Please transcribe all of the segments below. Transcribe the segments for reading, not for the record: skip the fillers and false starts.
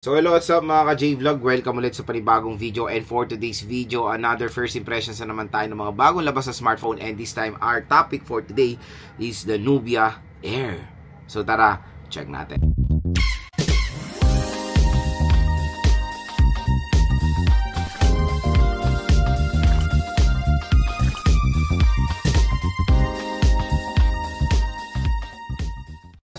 So hello, what's up mga ka-J-Vlog? Welcome ulit sa panibagong video, and for today's video, another first impressions na naman tayo ng mga bagong labas sa smartphone, and this time our topic for today is the Nubia Air. So tara, check natin.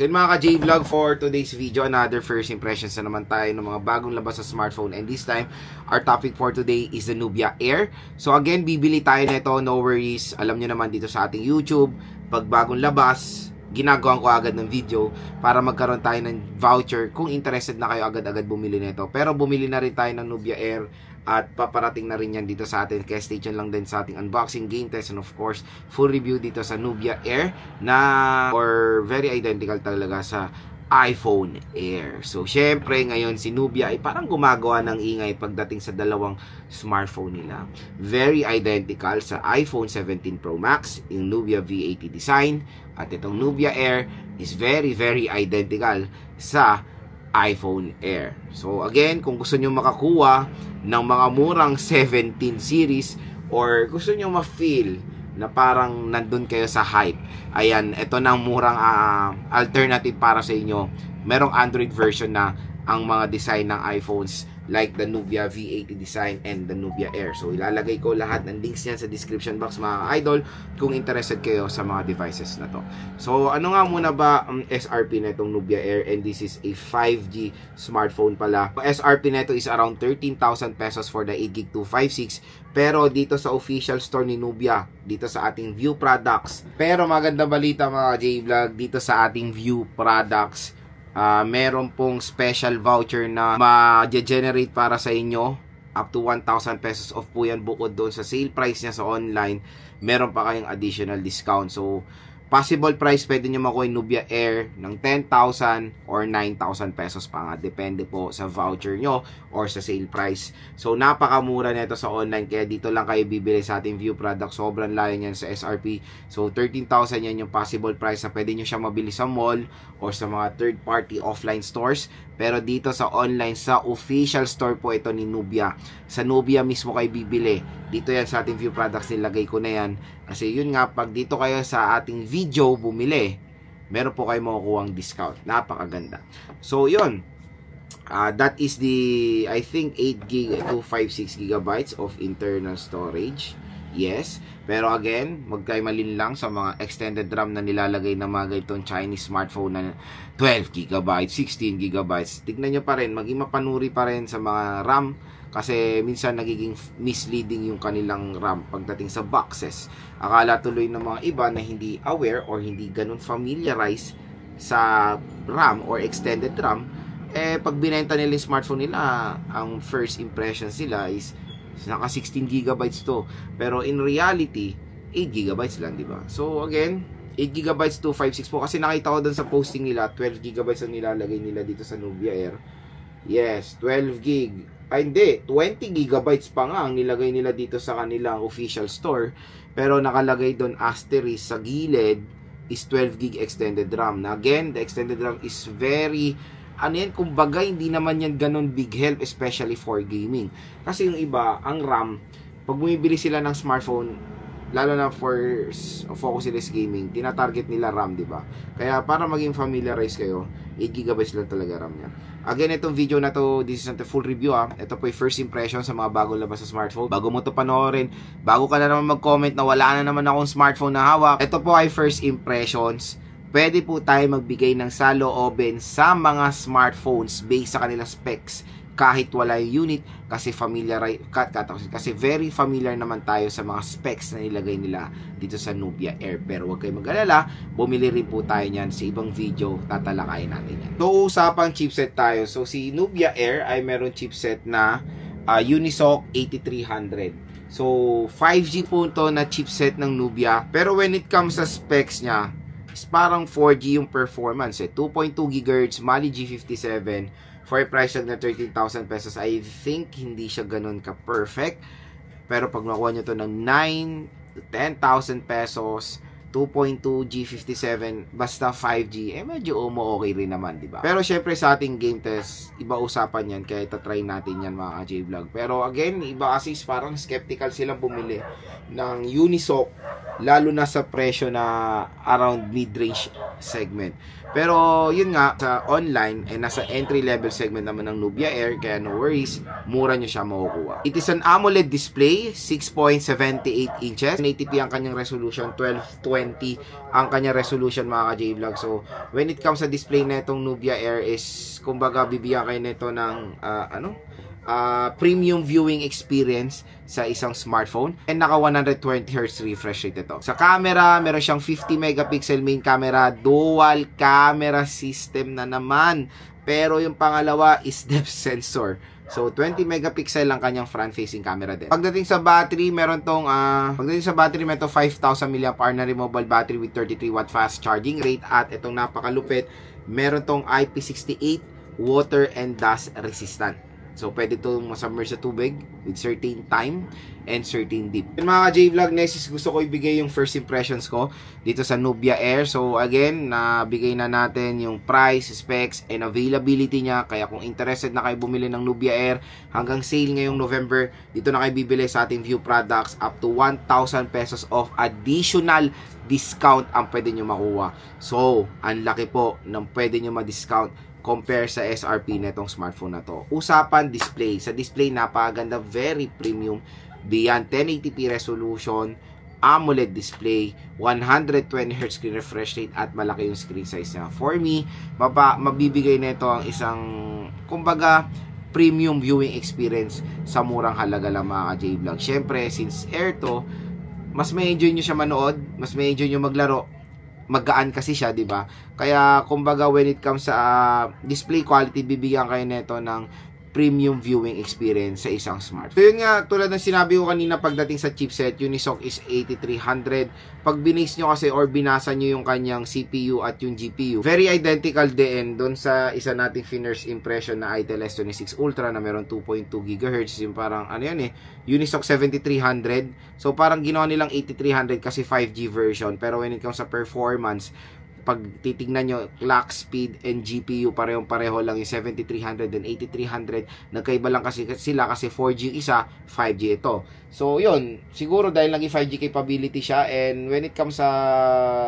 So yun mga ka-J-Vlog, for today's video, another first impressions na naman tayo ng mga bagong labas sa smartphone, and this time, our topic for today is the Nubia Air. So again, bibili tayo nito, no worries. Alam nyo naman dito sa ating YouTube, pag bagong labas, ginagawa ko agad ng video para magkaroon tayo ng voucher kung interested na kayo agad-agad bumili nito. Pero bumili na rin tayo ng Nubia Air at paparating na rin yan dito sa atin, kaya stay tuned lang din sa ating unboxing, game test, and of course full review dito sa Nubia Air na or very identical talaga sa iPhone Air. So syempre ngayon si Nubia ay parang gumagawa ng ingay pagdating sa dalawang smartphone nila. Very identical sa iPhone 17 Pro Max, yung Nubia V80 design, at itong Nubia Air is very identical sa iPhone Air. So again, kung gusto nyo makakuha ng mga murang 17 series or gusto nyo ma-feel na parang nandun kayo sa hype, ayan, ito na ang murang alternative para sa inyo. Merong Android version na ang mga design ng iPhones like the Nubia V80 design and the Nubia Air. So ilalagay ko lahat ng links niyan sa description box mga idol kung interested kayo sa mga devices na to. So ano nga muna ba ang SRP na itong Nubia Air, and this is a 5G smartphone pala. SRP na ito is around 13,000 pesos for the 8GB 256, pero dito sa official store ni Nubia, dito sa ating View Products. Pero maganda balita mga J-Vlog, dito sa ating View Products, meron pong special voucher na ma-generate para sa inyo. Up to 1,000 pesos off po yan, bukod doon sa sale price niya sa online. Meron pa kayong additional discount. So possible price, pwede nyo makuha yung Nubia Air ng 10,000 or 9,000 pesos pa nga. Depende po sa voucher nyo or sa sale price. So napakamura nito sa online, kaya dito lang kayo bibili sa ating View Product. Sobrang layo niyan sa SRP. So 13,000 yan yung possible price na pwede nyo siya mabili sa mall or sa mga third party offline stores. Pero dito sa online, sa official store po ito ni Nubia. Sa Nubia mismo kayo bibili. Dito yan sa ating View Products, nilagay ko na yan. Kasi yun nga, pag dito kayo sa ating video bumili, meron po kayo makukuha ang discount. Napakaganda. So yun, that is the, I think 8GB 256GB of internal storage. Yes, pero again, wag kayo malin lang sa mga extended RAM na nilalagay ng mga ganitong Chinese smartphone na 12GB, 16GB. Tignan nyo pa rin, maging mapanuri pa rin sa mga RAM, kasi minsan nagiging misleading yung kanilang RAM pagdating sa boxes. Akala tuloy ng mga iba na hindi aware or hindi ganun familiarize sa RAM or extended RAM, pag binenta nila yung smartphone nila, ang first impression sila is naka 16GB to, pero in reality 8GB lang, di ba? So again, 8GB 256 po, kasi nakita ko doon sa posting nila 12GB ang nilalagay nila dito sa Nubia Air. Yes, 12GB. Ay hindi, 20GB pa nga ang nilagay nila dito sa kanilang official store, pero nakalagay doon asterisk sa gilid is 12GB extended RAM. Na again, the extended RAM is very kumbaga hindi naman yan ganun big help, especially for gaming. Kasi yung iba, ang RAM, pag bumibili sila ng smartphone, lalo na for focus sila sa gaming, tinatarget nila RAM, di ba? Kaya para maging familiarize kayo, 8GB lang talaga RAM niya. Again, itong video na to, this is not a full review ha. Ito po yung first impression sa mga bagong labas sa smartphone. Bago mo to panoorin, bago ka na naman mag-comment na wala na naman akong smartphone na hawak, ito po ay first impressions. Pwede po tayo magbigay ng saloobin sa mga smartphones based sa kanilang specs kahit wala yung unit, kasi kasi very familiar naman tayo sa mga specs na nilagay nila dito sa Nubia Air. Pero huwag kayong mag-alala, bumili rin po tayo niyan sa ibang video, tatalakayin natin yan. So usapang chipset tayo. So si Nubia Air ay meron chipset na Unisoc 8300. So 5G po ito na chipset ng Nubia, pero when it comes sa specs niya, parang 4G yung performance 2.2 GHz, Mali G57 for a price tag na 13,000 pesos. I think hindi siya ganun ka-perfect, pero pag makuha nyo to ng 9 to 10,000 pesos, 2.2 G57, basta 5G, medyo okay rin naman, di ba? Pero syempre sa ating game test, iba usapan yan, kaya itatry natin yan mga ka-J-Vlog. Pero again, iba kasi parang skeptical silang bumili ng Unisoc, lalo na sa presyo na around mid-range segment. Pero yun nga, sa online, nasa entry-level segment naman ng Nubia Air, kaya no worries, mura nyo siya makukuha. It is an AMOLED display, 6.78 inches, 1080p ang kanyang resolution, 1220 ang kanyang resolution mga ka-J-Vlog. So, when it comes sa display na itong Nubia Air is, kumbaga, bibigyan kayo nito ng, premium viewing experience sa isang smartphone, and naka 120Hz refresh rate ito. Sa camera, meron siyang 50 megapixel main camera, dual camera system na naman, pero yung pangalawa is depth sensor. So 20 megapixel lang kanyang front facing camera din. Pagdating sa battery, meron tong 5,000 mAh na removable battery with 33 watt fast charging rate, at itong napakalupit, meron tong IP68 water and dust resistant. So, pwede itong masubmerge sa tubig with certain time and certain deep. Yung mga J-Vlog, next is gusto ko ibigay yung first impressions ko dito sa Nubia Air. So, again, nabigay na natin yung price, specs, and availability niya. Kaya kung interested na kayo bumili ng Nubia Air, hanggang sale ngayong November, dito na kayo bibili sa ating View products. Up to 1,000 pesos of additional discount ang pwede nyo makuha. So, ang laki po ng pwede nyo ma-discount compare sa SRP na itong smartphone na to. Usapan display. Sa display, napakaganda, very premium, beyond 1080p resolution, AMOLED display, 120Hz screen refresh rate, at malaki yung screen size niya. For me, mabibigay na ito ang isang, kumbaga, premium viewing experience sa murang halaga lang mga ka-J-Vlog. Syempre, since Air to, mas may enjoy nyo siya manood, mas may enjoy nyo maglaro, magaan kasi siya, di ba? Kaya kumbaga when it comes sa display quality, bibigyan kayo nito ng premium viewing experience sa isang smartphone. So yun nga, tulad ng sinabi ko kanina, pagdating sa chipset, Unisoc is 8300. Pag binase nyo kasi or binasa nyo yung kanyang CPU at yung GPU, very identical din doon sa isa nating first impression na Itel S26 Ultra na meron 2.2 GHz. Yung parang, ano yan Unisoc 7300. So parang ginawa nilang 8300 kasi 5G version. Pero when it comes sa performance, pag titignan nyo, clock speed and GPU, parehong-pareho lang yung 7300 and 8300. Nagkaiba lang kasi sila kasi 4G isa, 5G ito. So, yun. Siguro dahil naging 5G capability siya, and when it comes sa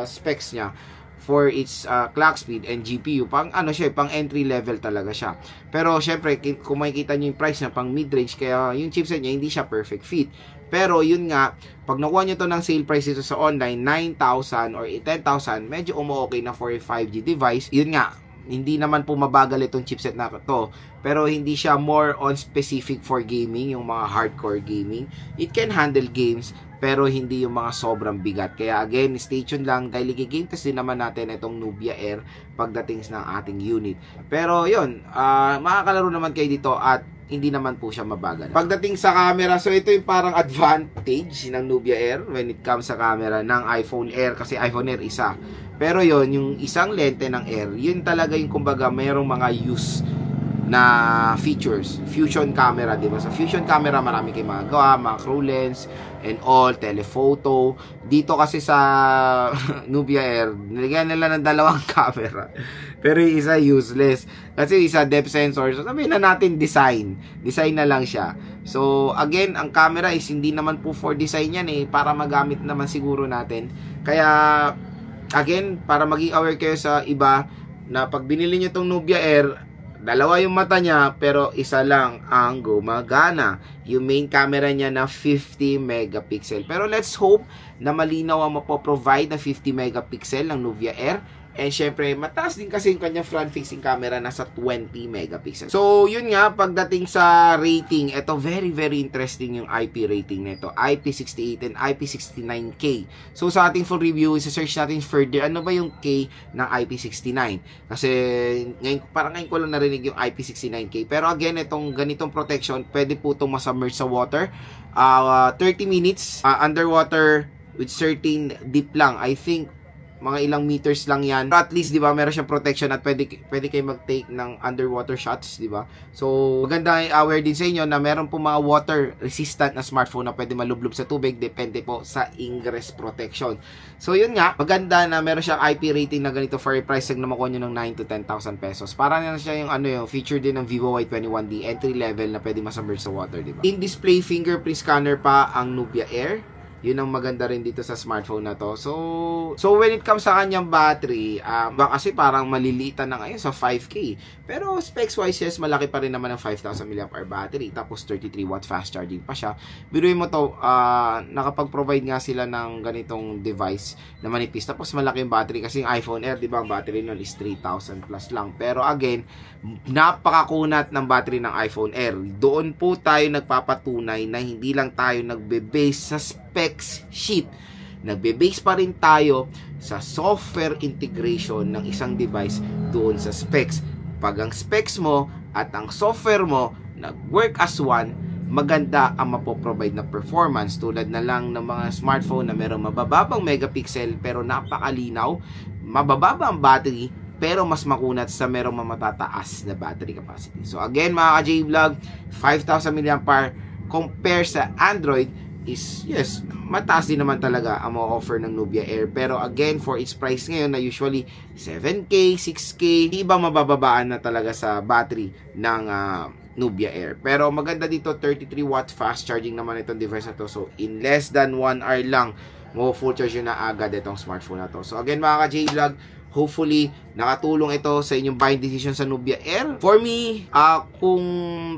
specs niya, for its clock speed and GPU, pang entry level talaga siya. Pero syempre, kung makikita niyo yung price niya, pang mid-range, kaya yung chipset niya hindi siya perfect fit. Pero yun nga, pag nakuha nyo to ng sale price dito sa online, 9,000 or 10,000, medyo okay na for a 5G device. Yun nga, hindi naman po mabagal itong chipset na to, pero hindi siya more on specific for gaming, yung mga hardcore gaming. It can handle games, pero hindi yung mga sobrang bigat. Kaya again, stay tuned lang dahil i-game test din naman natin itong Nubia Air pagdating ng ating unit. Pero yun, makakalaro naman kayo dito at hindi naman po siya mabagal. Pagdating sa camera, so ito yung parang advantage ng Nubia Air when it comes sa camera ng iPhone Air, kasi iPhone Air isa. Pero yon, yung isang lente ng Air, yun talaga yung kumbaga mayroong mga use na features. Fusion camera, di ba? Sa fusion camera, marami kayong magagawa, macro lens and all, telephoto. Dito kasi sa Nubia Air, nilagyan nila ng dalawang camera. Pero yung isa useless. Kasi isa depth sensor. So sabihin na natin design. Design na lang siya. So again, ang camera is hindi naman po for design yan para magamit naman siguro natin. Kaya again, para maging aware kayo sa iba na pag binili nyo itong Nubia Air, dalawa yung mata niya, pero isa lang ang gumagana. Yung main camera niya na 50 megapixel. Pero let's hope na malinaw ang mapoprovide na 50 megapixel ng Nubia Air. And syempre, mataas din kasi yung kanyang front-facing camera, nasa 20 megapixel. So, yun nga, pagdating sa rating, ito very, very interesting yung IP rating nito. IP68 and IP69K. So, sa ating full review, isa-search natin further, ano ba yung K ng IP69? Kasi, parang ngayon ko lang narinig yung IP69K. Pero again, itong ganitong protection, pwede po itong masubmerge sa water. 30 minutes underwater with certain deep lang. I think, mga ilang meters lang yan. Pero at least, di ba, meron siyang protection at pwede kayo mag-take ng underwater shots, di ba? So, maganda aware din sa inyo na meron po mga water resistant na smartphone na pwede malublob sa tubig, depende po sa ingress protection. So, yun nga, maganda na meron siyang IP rating na ganito for a price na makuha nyo ng 9 to 10,000 pesos. Parang yan siya yung yung feature din ng Vivo Y21D, entry level na pwede masubmerge sa water, di ba? In-display fingerprint scanner pa ang Nubia Air. Yun ang maganda rin dito sa smartphone na to. So when it comes sa kanyang battery, kasi parang malilitan na ngayon sa 5K. Pero specs wise, yes, malaki pa rin naman ang 5,000 mAh battery. Tapos 33 watt fast charging pa siya. Biruin mo to, nakapag-provide nga sila ng ganitong device na manipis. Tapos malaki yung battery kasi yung iPhone Air, di ba, ang battery nun is 3,000 plus lang. Pero again, napakakunat ng battery ng iPhone Air. Doon po tayo nagpapatunay na hindi lang tayo nagbe-base sa specs sheet. Nagbe-base pa rin tayo sa software integration ng isang device doon sa specs. Pag ang specs mo at ang software mo nag-work as one, maganda ang mapoprovide na performance tulad na lang ng mga smartphone na merong mabababang megapixel pero napakalinaw, mabababa ang battery pero mas makunat sa merong matataas na battery capacity. So again mga ka-J-Vlog, 5,000 mAh compare sa Android is, yes, mataas din naman talaga ang ma-offer ng Nubia Air. Pero again, for its price ngayon na usually 7K, 6K, iba mabababaan na talaga sa battery ng Nubia Air. Pero maganda dito, 33 watt fast charging naman itong device na to. So in less than 1 hour lang, full charge yun na agad itong smartphone na to. So again mga ka-J-Vlog, hopefully, nakatulong ito sa inyong buying decision sa Nubia Air. For me, kung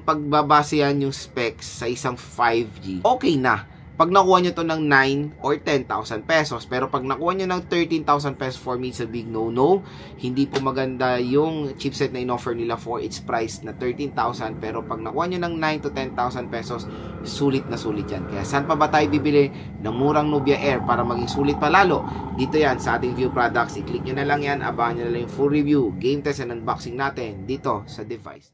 pagbabasehan yung specs sa isang 5G, okay na. Pag nakuha nyo to ng 9 or 10,000 pesos, pero pag nakuha nyo ng 13,000 pesos, for me, it's a big no-no. Hindi po maganda yung chipset na in-offer nila for its price na 13,000, pero pag nakuha nyo ng 9 to 10,000 pesos, sulit na sulit yan. Kaya saan pa ba tayo bibili ng murang Nubia Air para maging sulit pa lalo? Dito yan sa ating View Products. I-click nyo na lang yan, abangan nyo na lang yung full review, game test and unboxing natin dito sa device.